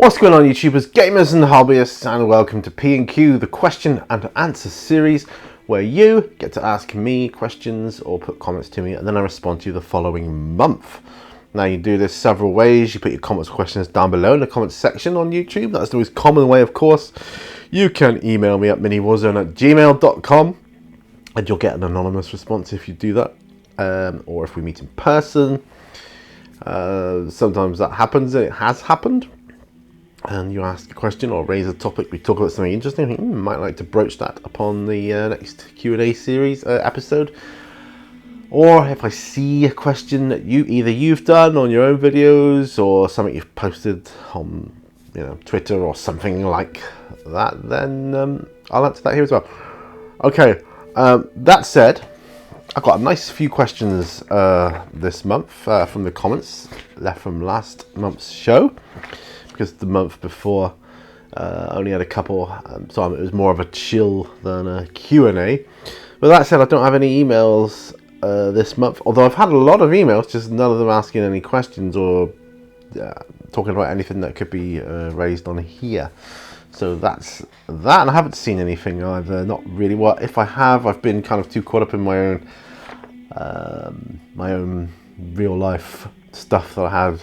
What's going on, YouTubers, gamers and hobbyists, and welcome to P&Q, the question and answer series where you get to ask me questions or put comments to me and then I respond to you the following month. Now you do this several ways. You put your comments, questions down below in the comments section on YouTube. That's the most common way, of course. You can email me at miniwarzone@gmail.com and you'll get an anonymous response if you do that, or if we meet in person. Sometimes that happens, and it has happened. And you ask a question or raise a topic, we talk about something interesting, I think you might like to broach that upon the next Q&A series episode. Or if I see a question that you've done on your own videos or something you've posted on Twitter or something like that, then I'll answer that here as well. Okay, that said, I've got a nice few questions this month from the comments left from last month's show. Because the month before I only had a couple, so it was more of a chill than a Q&A. But that said, I don't have any emails this month, although I've had a lot of emails, just none of them asking any questions or talking about anything that could be raised on here. So that's that, and I haven't seen anything either, not really. Well, if I have, I've been kind of too caught up in my own real life stuff that I have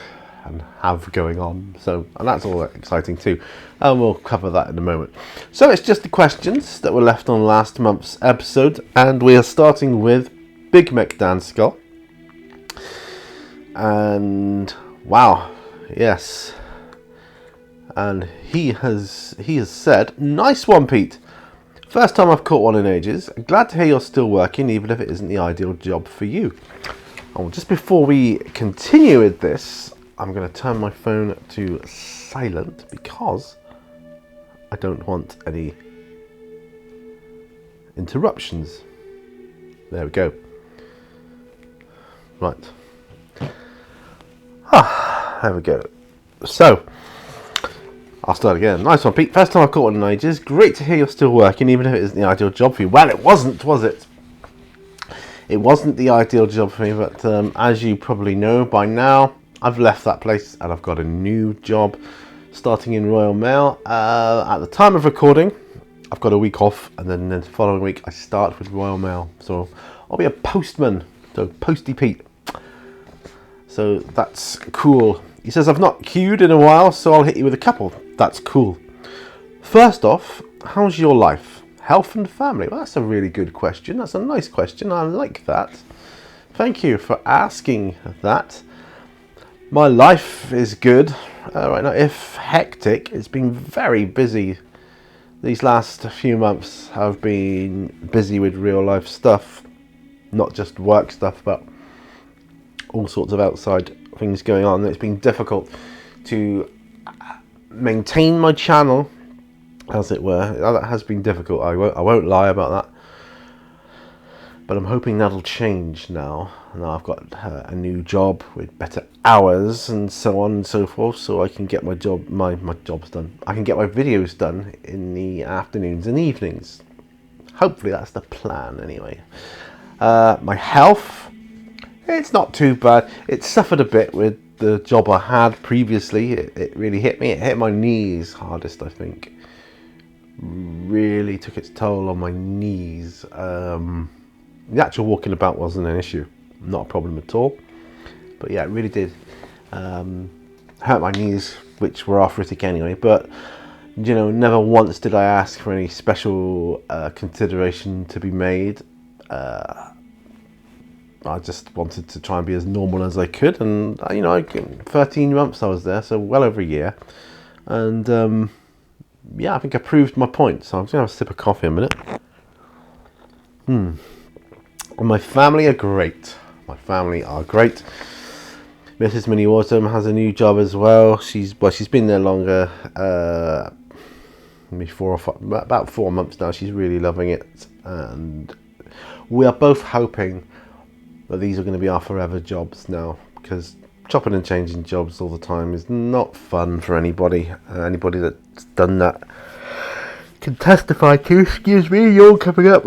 going on, and that's all exciting too, and we'll cover that in a moment. So it's just the questions that were left on last month's episode, and we are starting with Big Mech Dan Skull. And wow, yes, and he has said, nice one, Pete, first time I've caught one in ages, glad to hear you're still working even if it isn't the ideal job for you. Oh, just before we continue with this, I'm going to turn my phone to silent because I don't want any interruptions. There we go. Right. There we go. So, I'll start again. Nice one, Pete. First time I've caught one in ages. Great to hear you're still working, even if it isn't the ideal job for you. Well, it wasn't, was it? It wasn't the ideal job for me, but as you probably know by now, I've left that place and I've got a new job starting in Royal Mail. At the time of recording, I've got a week off, and then the following week I start with Royal Mail. So I'll be a postman, so Posty Pete. So that's cool. He says, I've not queued in a while, so I'll hit you with a couple. That's cool. First off, how's your life? Health and family? Well, that's a really good question. That's a nice question. I like that. Thank you for asking that. My life is good right now, if hectic. It's been very busy. These last few months have been busy with real life stuff, not just work stuff, but all sorts of outside things going on. It's been difficult to maintain my channel, as it were. That has been difficult. I won't lie about that. But I'm hoping that'll change now. Now I've got a new job with better hours and so on and so forth, so I can get my jobs done. I can get my videos done in the afternoons and evenings. Hopefully that's the plan anyway. My health, it's not too bad. It suffered a bit with the job I had previously. It really hit me. It hit my knees hardest, I think. Really took its toll on my knees. The actual walking about wasn't an issue, not a problem at all. But yeah, it really did hurt my knees, which were arthritic anyway. But never once did I ask for any special consideration to be made. I just wanted to try and be as normal as I could, and 13 months I was there, so well over a year. And yeah, I think I proved my point. So I'm just gonna have a sip of coffee in a minute. My family are great. Mrs. Mini Warzone has a new job as well. She's been there longer, maybe about 4 months now. She's really loving it, and we are both hoping that these are going to be our forever jobs now, because chopping and changing jobs all the time is not fun for anybody. Anybody that's done that can testify to. Excuse me, you're coming up.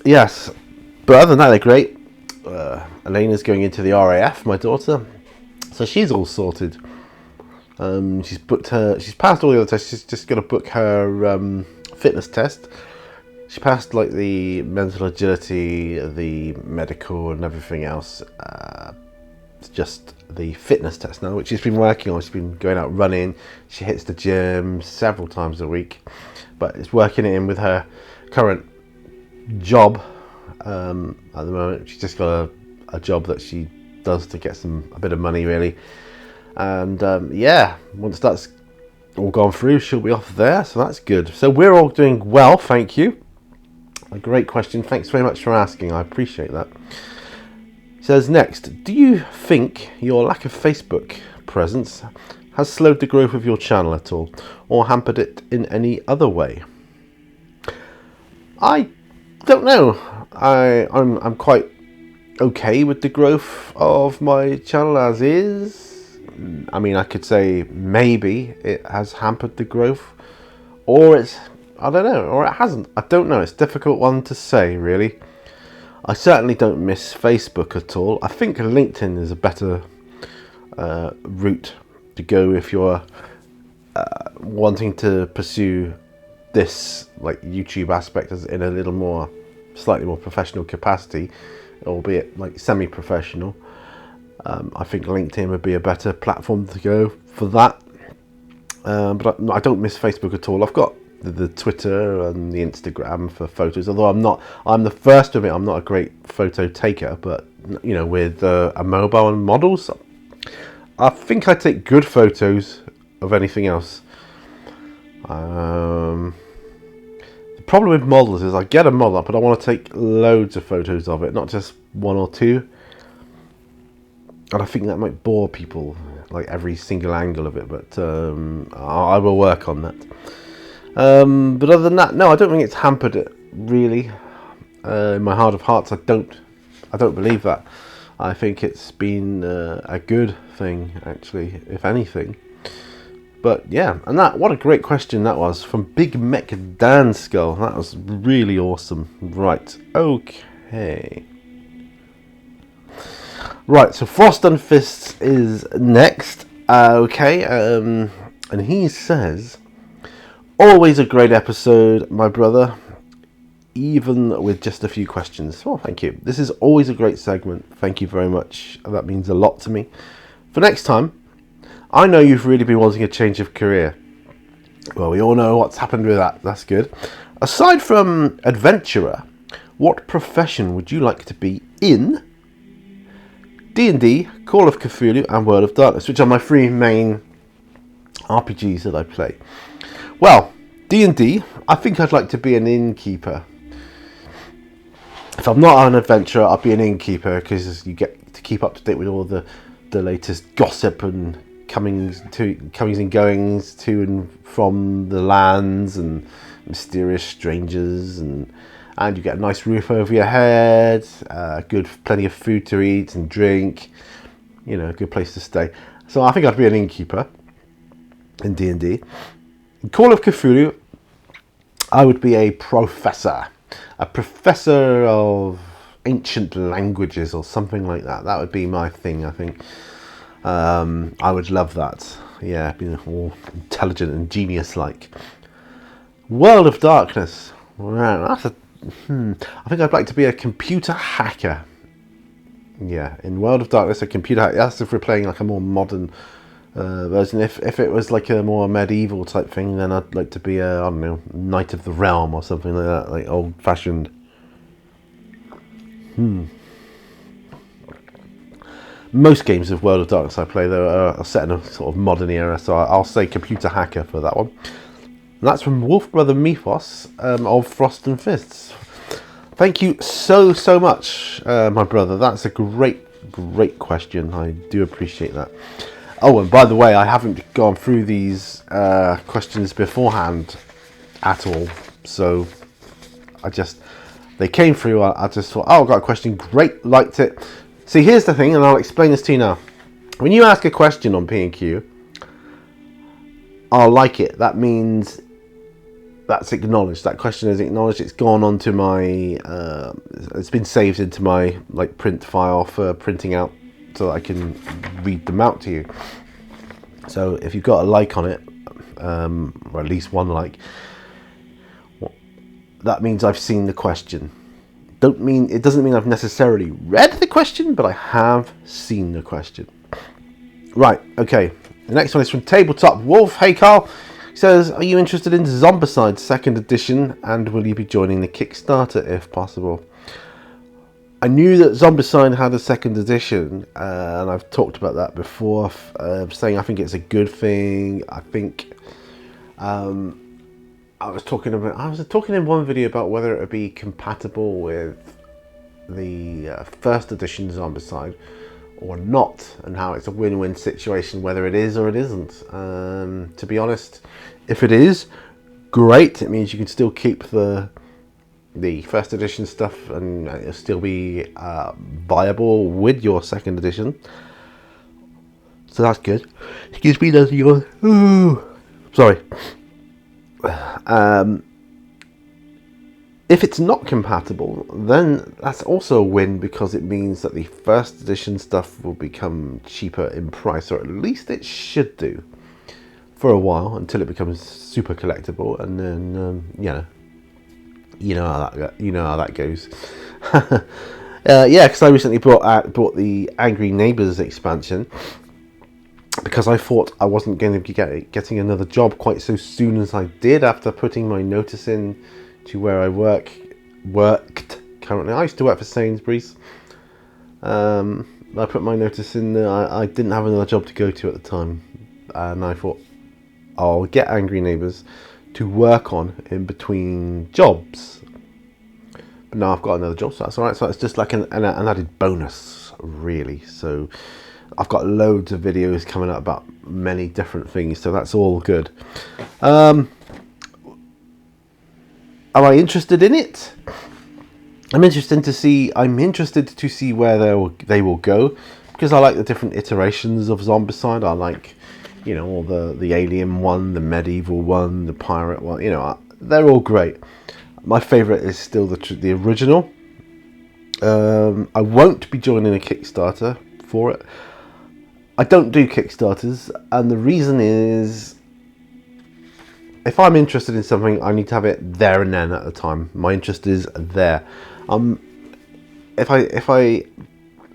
Yes, but other than that, they're great. Elena's going into the RAF, my daughter, so she's all sorted. She's passed all the other tests. She's just got to book her fitness test. She passed like the mental agility, the medical, and everything else. It's just the fitness test now, which she's been working on. She's been going out running. She hits the gym several times a week, but it's working it in with her current job at the moment. She's just got a job that she does to get a bit of money, really. And once that's all gone through, she'll be off there, so that's good. So we're all doing well, thank you. A great question. Thanks very much for asking. I appreciate that. It says next, do you think your lack of Facebook presence has slowed the growth of your channel at all, or hampered it in any other way? I don't know. I'm quite okay with the growth of my channel as is. I mean, I could say maybe it has hampered the growth, or I don't know, or it hasn't. I don't know. It's a difficult one to say, really. I certainly don't miss Facebook at all. I think LinkedIn is a better route to go if you're wanting to pursue this like YouTube aspect as in a slightly more professional capacity, albeit like semi-professional. I think LinkedIn would be a better platform to go for that. But I don't miss Facebook at all. I've got the Twitter and the Instagram for photos, although I'm the first to admit I'm not a great photo taker, but you know, with a mobile and models, I think I take good photos of anything else. The problem with models is I get a model up, but I want to take loads of photos of it, not just one or two. And I think that might bore people, like every single angle of it, but I will work on that. But other than that, no, I don't think it's hampered it, really. In my heart of hearts, I don't believe that. I think it's been a good thing, actually, if anything. But yeah, and what a great question that was from Big Mech Dan Skull. That was really awesome. Right, okay. Right, so Foss and Fists is next. Okay, and he says, always a great episode, my brother, even with just a few questions. Well, thank you. This is always a great segment. Thank you very much. That means a lot to me. For next time, I know you've really been wanting a change of career. Well, we all know what's happened with that. That's good. Aside from adventurer, what profession would you like to be in? D&D, Call of Cthulhu, and World of Darkness, which are my three main RPGs that I play. Well, D&D, I think I'd like to be an innkeeper. If I'm not an adventurer, I'll be an innkeeper, because you get to keep up to date with all the latest gossip and comings and goings to and from the lands and mysterious strangers, and you get a nice roof over your head, plenty of food to eat and drink, you know, a good place to stay. So I think I'd be an innkeeper in D&D. In Call of Cthulhu, I would be a professor of ancient languages or something like that. That would be my thing, I think. I would love that. Yeah, being all intelligent and genius-like. World of Darkness. Wow, I think I'd like to be a computer hacker. Yeah, in World of Darkness, a computer hacker. That's if we're playing like a more modern version. If it was like a more medieval type thing, then I'd like to be a, I don't know, Knight of the Realm or something like that, like old-fashioned. Most games of World of Darkness I play, though, are set in a sort of modern era, so I'll say computer hacker for that one. And that's from Wolf Brother Mythos of Foss and Fists. Thank you so much, my brother. That's a great question. I do appreciate that. Oh, and by the way, I haven't gone through these questions beforehand at all. So they came through. I just thought, oh, I've got a question. Great, liked it. See, here's the thing, and I'll explain this to you now. When you ask a question on P&Q, I'll like it. That means that's acknowledged. That question is acknowledged. It's gone onto my. It's been saved into my print file for printing out, so that I can read them out to you. So if you've got a like on it, or at least one like, that means I've seen the question. It doesn't mean I've necessarily read the question, but I have seen the question. Right, okay. The next one is from Tabletop Wolff. Hey Carl, he says, are you interested in Zombicide 2nd edition, and will you be joining the Kickstarter if possible? I knew that Zombicide had a 2nd edition, and I've talked about that before, saying I think it's a good thing. I think I was talking in one video about whether it would be compatible with the 1st edition Zombicide or not, and how it's a win-win situation whether it is or it isn't. To be honest, if it is, great. It means you can still keep the 1st edition stuff and it'll still be viable with your 2nd edition. So that's good. Excuse me, there's your... Sorry. If it's not compatible, then that's also a win, because it means that the 1st edition stuff will become cheaper in price, or at least it should do for a while, until it becomes super collectible, and then you know how that goes. Yeah, because I recently bought the Angry Neighbours expansion, because I thought I wasn't going to be getting another job quite so soon as I did after putting my notice in to where I worked currently. I used to work for Sainsbury's. I put my notice in. I didn't have another job to go to at the time, and I thought I'll get Angry Neighbours to work on in between jobs. But now I've got another job, so that's alright. So it's just like an added bonus, really. So I've got loads of videos coming up about many different things, so that's all good. Am I interested in it? I'm interested to see where they will go, because I like the different iterations of Zombicide. I like, all the alien one, the medieval one, the pirate one. They're all great. My favourite is still the original. I won't be joining a Kickstarter for it. I don't do Kickstarters, and the reason is, if I'm interested in something, I need to have it there and then at the time. My interest is there. If I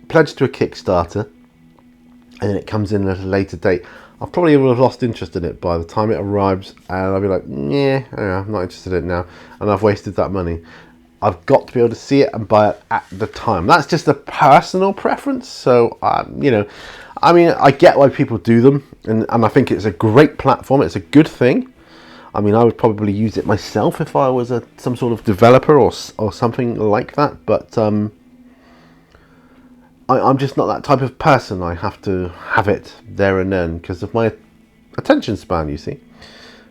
pledge to a Kickstarter and then it comes in at a later date, I probably will have lost interest in it by the time it arrives, and I'll be like, yeah, I'm not interested in it now, and I've wasted that money. I've got to be able to see it and buy it at the time. That's just a personal preference. So, I get why people do them, and I think it's a great platform. It's a good thing. I would probably use it myself if I was some sort of developer or something like that. But I'm just not that type of person. I have to have it there and then because of my attention span, you see.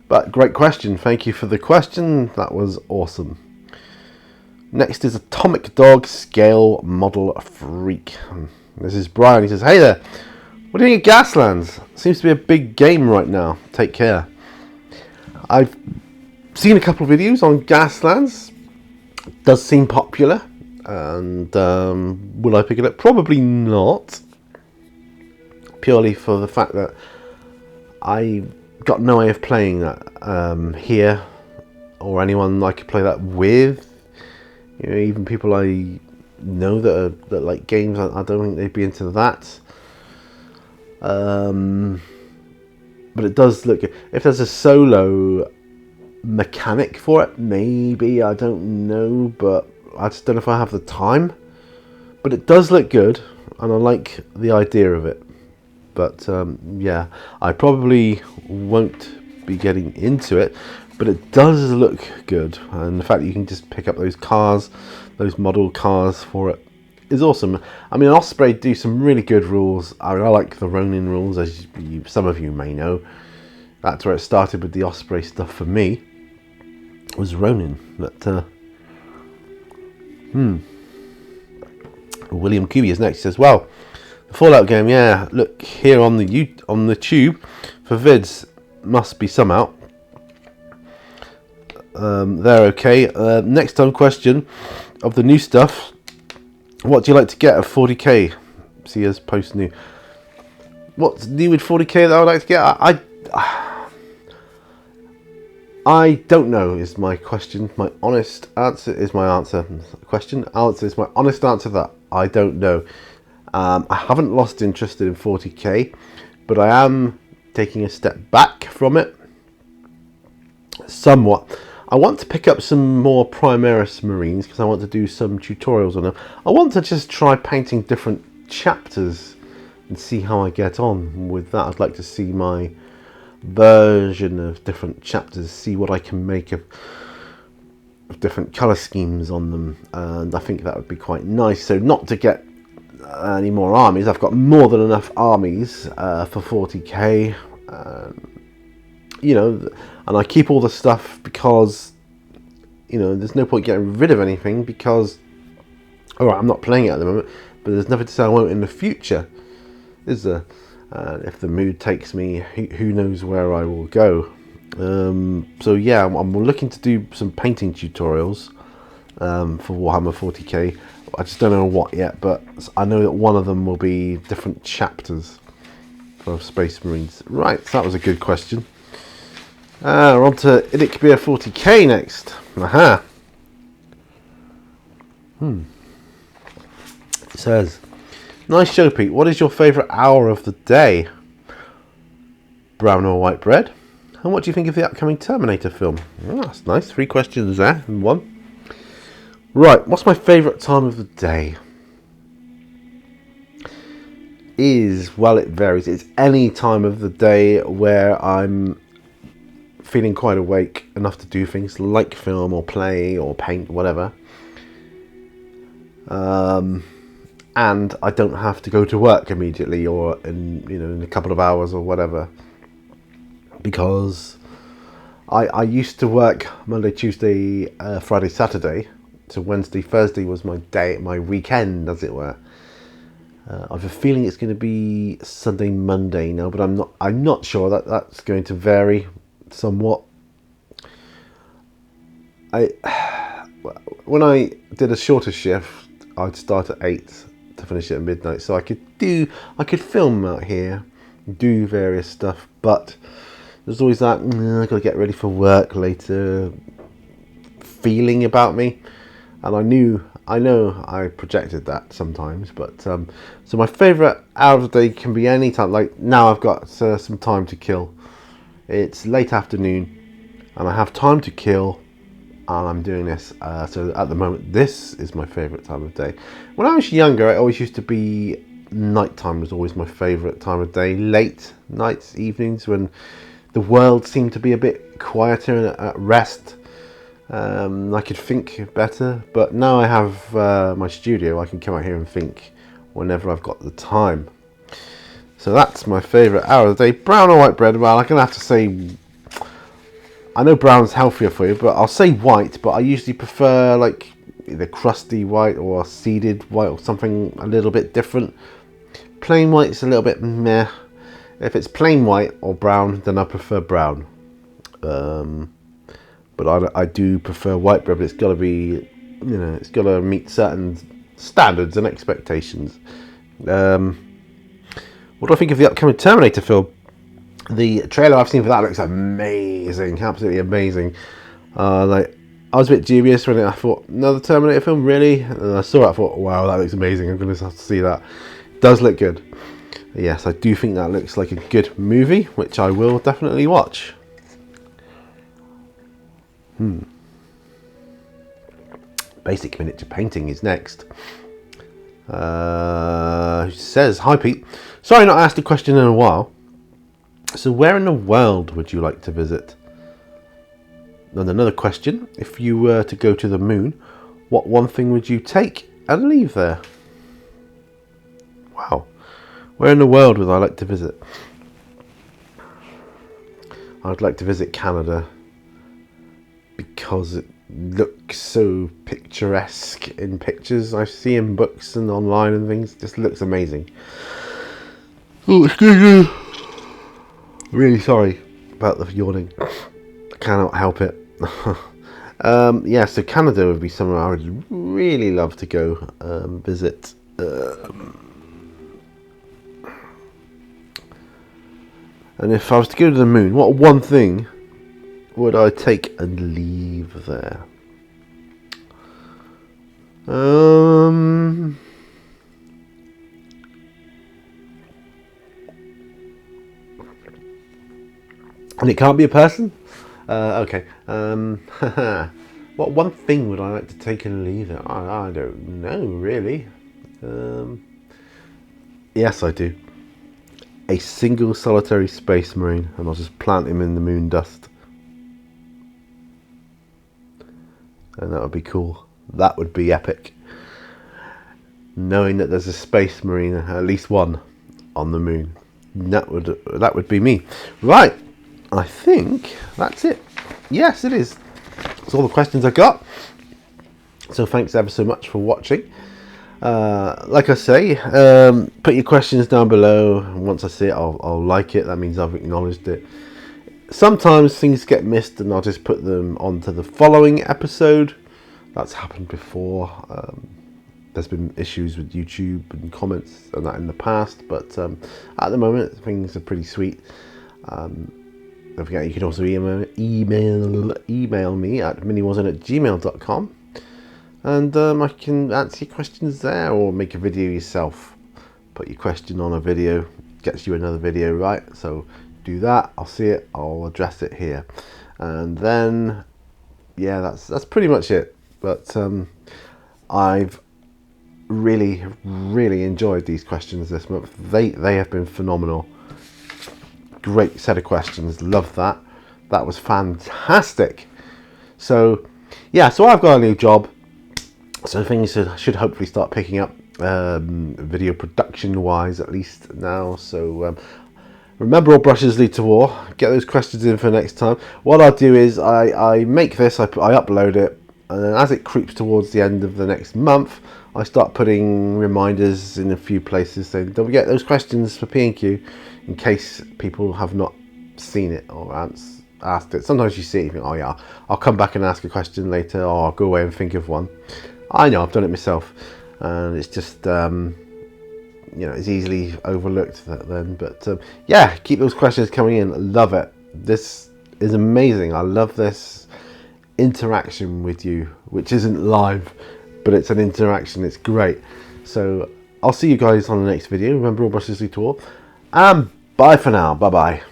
But great question. Thank you for the question. That was awesome. Next is Atomic Dog Scale Model Freak. This is Brian. He says, hey there. What do you think of Gaslands? Seems to be a big game right now. Take care. I've seen a couple of videos on Gaslands. It does seem popular. And will I pick it up? Probably not. Purely for the fact that I got no way of playing that here, or anyone I could play that with. Even people I know that like games, I don't think they'd be into that. But it does look good. If there's a solo mechanic for it, maybe, I don't know, but I just don't know if I have the time. But it does look good, and I like the idea of it. But yeah, I probably won't be getting into it, but it does look good, and the fact that you can just pick up those cars, those model cars for it, is awesome. Osprey do some really good rules. I like the Ronin rules, as some of you may know. That's where it started with the Osprey stuff for me, was Ronin. But William Kubi is next. He says, well, the Fallout game, yeah, look here on the tube for vids, must be some out. They're okay. Next time question of the new stuff. What do you like to get at 40k? See as post new. what's new with 40k that I would like to get? I don't know is my question. My honest answer is my answer. Question, answer is my honest answer to that. I don't know. I haven't lost interest in 40k, but I am taking a step back from it somewhat. I want to pick up some more Primaris Marines because I want to do some tutorials on them. I want to just try painting different chapters and see how I get on with that. I'd like to see my version of different chapters, see what I can make of different colour schemes on them, and I think that would be quite nice. So not to get any more armies, I've got more than enough armies for 40k, you know, and I keep all the stuff because, you know, there's no point getting rid of anything because, alright, I'm not playing it at the moment, but there's nothing to say I won't in the future, is there? If the mood takes me, who knows where I will go. So yeah, I'm looking to do some painting tutorials for Warhammer 40k. I just don't know what yet, but I know that one of them will be different chapters for Space Marines. Right, so that was a good question. We're on to Idikbeer 40k next. Aha. It says, nice show, Pete. What is your favourite hour of the day? Brown or white bread? And what do you think of the upcoming Terminator film? Oh, that's nice. 3 questions there in one. Right, what's my favourite time of the day? Well, it varies. It's any time of the day where I'm feeling quite awake enough to do things like film or play or paint, whatever. And I don't have to go to work immediately or in a couple of hours or whatever, because I used to work Monday, Tuesday, Friday, Saturday, so Wednesday, Thursday was my day, my weekend, as it were. I have a feeling it's going to be Sunday, Monday now, but I'm not sure. That's going to vary somewhat. When I did a shorter shift, I'd start at 8 to finish at midnight, so I could film out here, do various stuff, but there's always that I got to get ready for work later feeling about me, and I know I projected that sometimes, but so my favourite hour of the day can be any time. Like now I've got some time to kill. It's late afternoon and I have time to kill, and I'm doing this, so at the moment this is my favourite time of day. When I was younger, it always used to be nighttime was always my favourite time of day. Late nights, evenings, when the world seemed to be a bit quieter and at rest. I could think better, but now I have my studio, I can come out here and think whenever I've got the time. So that's my favourite hour of the day. Brown or white bread? Well, I'm going to have to say, I know brown's healthier for you, but I'll say white, but I usually prefer like either crusty white or seeded white or something a little bit different. Plain white's a little bit meh. If it's plain white or brown, then I prefer brown. But I do prefer white bread, but it's got to be, it's got to meet certain standards and expectations. What do I think of the upcoming Terminator film? The trailer I've seen for that looks amazing, absolutely amazing. I was a bit dubious when I thought, another Terminator film, really? And I saw it, I thought, wow, that looks amazing, I'm going to have to see that. It does look good. Yes, I do think that looks like a good movie, which I will definitely watch. Basic miniature painting is next. Says, hi Pete, sorry not asked a question in a while. So where in the world would you like to visit? And another question, if you were to go to the moon, what one thing would you take and leave there? Wow. Where in the world would I like to visit? I'd like to visit Canada because it looks so picturesque in pictures I see in books and online and things. It just looks amazing. Oh, excuse me. Really sorry about the yawning. I cannot help it. Yeah, so Canada would be somewhere I would really love to go visit. And if I was to go to the moon, what one thing would I take and leave there? And it can't be a person? Okay. What one thing would I like to take and leave there? I don't know, really. Yes, I do. A single solitary space marine, and I'll just plant him in the moon dust. And that would be cool. That would be epic. Knowing that there's a space marine, at least one, on the moon. That would be me. Right. I think that's it. Yes, it is. That's all the questions I got. So thanks ever so much for watching. Like I say, put your questions down below. And once I see it, I'll like it. That means I've acknowledged it. Sometimes things get missed and I'll just put them onto the following episode. That's happened before. There's been issues with YouTube and comments and that in the past, but at the moment things are pretty sweet. Don't forget, you can also email me at miniwarzone@gmail.com, and I can answer your questions there, or make a video yourself. Put your question on a video, gets you another video, right? So do that. I'll see it. I'll address it here, and then yeah, that's pretty much it. But I've really enjoyed these questions this month. They have been phenomenal. Great set of questions. Love that. That was fantastic. So yeah, so I've got a new job, so things should hopefully start picking up, video production wise, at least now. So remember, all brushes lead to war. Get those questions in for next time. What I'll do is I make this, I upload it, and then as it creeps towards the end of the next month, I start putting reminders in a few places saying don't forget those questions for P&Q, in case people have not seen it or asked it. Sometimes you see it, you think, oh yeah, I'll come back and ask a question later, or I'll go away and think of one. I know, I've done it myself, and it's just it's easily overlooked then. But yeah, keep those questions coming in. Love it. This is amazing. I love this interaction with you, which isn't live, but it's an interaction. It's great. So I'll see you guys on the next video. Remember, all brushes lead to war. Bye for now. Bye bye.